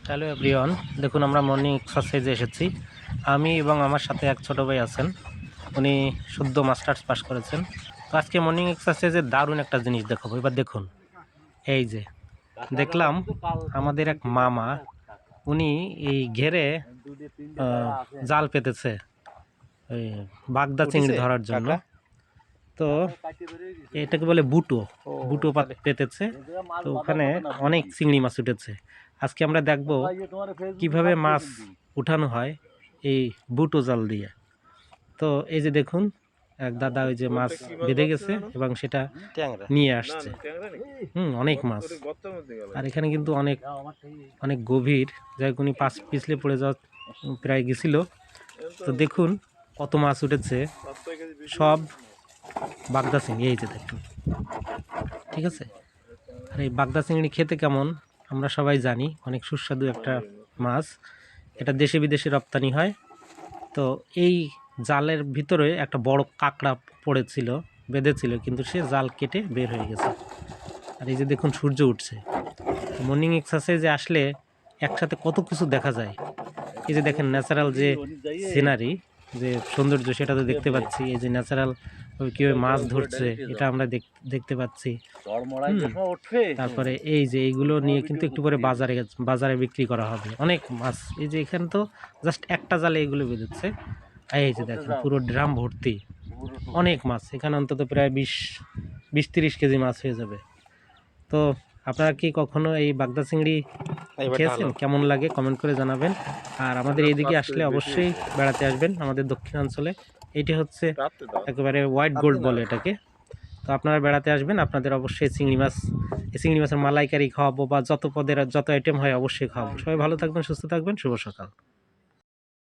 Hello everyone, দেখুন আমরা morning এক্সারসাইজে এসেছি। আমি এবং আমার সাথে এক ছোটো ভাই আছেন, উনি শুদ্ধ মাস্টার্স পাস করেছেন। তো আজকে মর্নিং এক্সারসাইজে দারুণ একটা জিনিস দেখাবো। এবার দেখুন, এই যে দেখলাম আমাদের এক মামা, উনি এই ঘেরে জাল পেতেছে ওই বাগদা চিংড়ি ধরার জন্য। তো এটাকে বলে বুটো বুটো পেতেছে। তো ওখানে অনেক চিংড়ি মাছ উঠেছে। আজকে আমরা দেখব কিভাবে মাছ উঠানো হয় এই বুটো জাল দিয়ে। তো এই যে দেখুন, এক দাদা ওই যে মাছ বেঁধে গেছে এবং সেটা নিয়ে আসছে। অনেক মাছ, আর এখানে কিন্তু অনেক অনেক গভীর, যাই উনি পাশ পিছলে পড়ে যাওয়া প্রায় গেছিল। তো দেখুন কত মাছ উঠেছে, সব বাগদা চিংড়ি। এই যে দেখুন, ঠিক আছে। আর এই বাগদা চিংড়ি খেতে কেমন আমরা সবাই জানি, অনেক সুস্বাদু একটা মাছ। এটা দেশে বিদেশে রপ্তানি হয়। তো এই জালের ভিতরে একটা বড় কাঁকড়া পড়েছিল, বেঁধেছিল, কিন্তু সে জাল কেটে বের হয়ে গেছে। আর এই যে দেখুন সূর্য উঠছে। মর্নিং এক্সারসাইজে আসলে একসাথে কত কিছু দেখা যায়। এই যে দেখেন ন্যাচারাল যে সিনারি, যে সৌন্দর্য, সেটা তো দেখতে পাচ্ছি। এই যে ন্যাচারাল কীভাবে মাছ ধরছে এটা আমরা দেখতে পাচ্ছি। তারপরে এই যে এইগুলো নিয়ে কিন্তু একটু পরে বাজারে বিক্রি করা হবে। অনেক মাছ, এই যে এখানে তো জাস্ট একটা জালে এগুলো বেঁধেছে। এই যে দেখেন পুরো ড্রাম ভর্তি অনেক মাছ। এখানে অন্তত প্রায় 20-30 কেজি মাছ হয়ে যাবে। তো আপনারা কি কখনো এই বাগদা চিংড়ি খেয়েছেন? কেমন লাগে কমেন্ট করে জানাবেন। আর আমাদের এইদিকে আসলে অবশ্যই বেড়াতে আসবেন, আমাদের দক্ষিণাঞ্চলে। এটি হচ্ছে একেবারে হোয়াইট গোল্ড বলে এটাকে। তো আপনারা বেড়াতে আসবেন, আপনাদের অবশ্যই চিংড়ি মাছ, এই চিংড়ি মাছের মালাইকারি খাওয়াবো, বা যত পদের যত আইটেম হয় অবশ্যই খাওয়াবো। সবাই ভালো থাকবেন, সুস্থ থাকবেন, শুভ সকাল।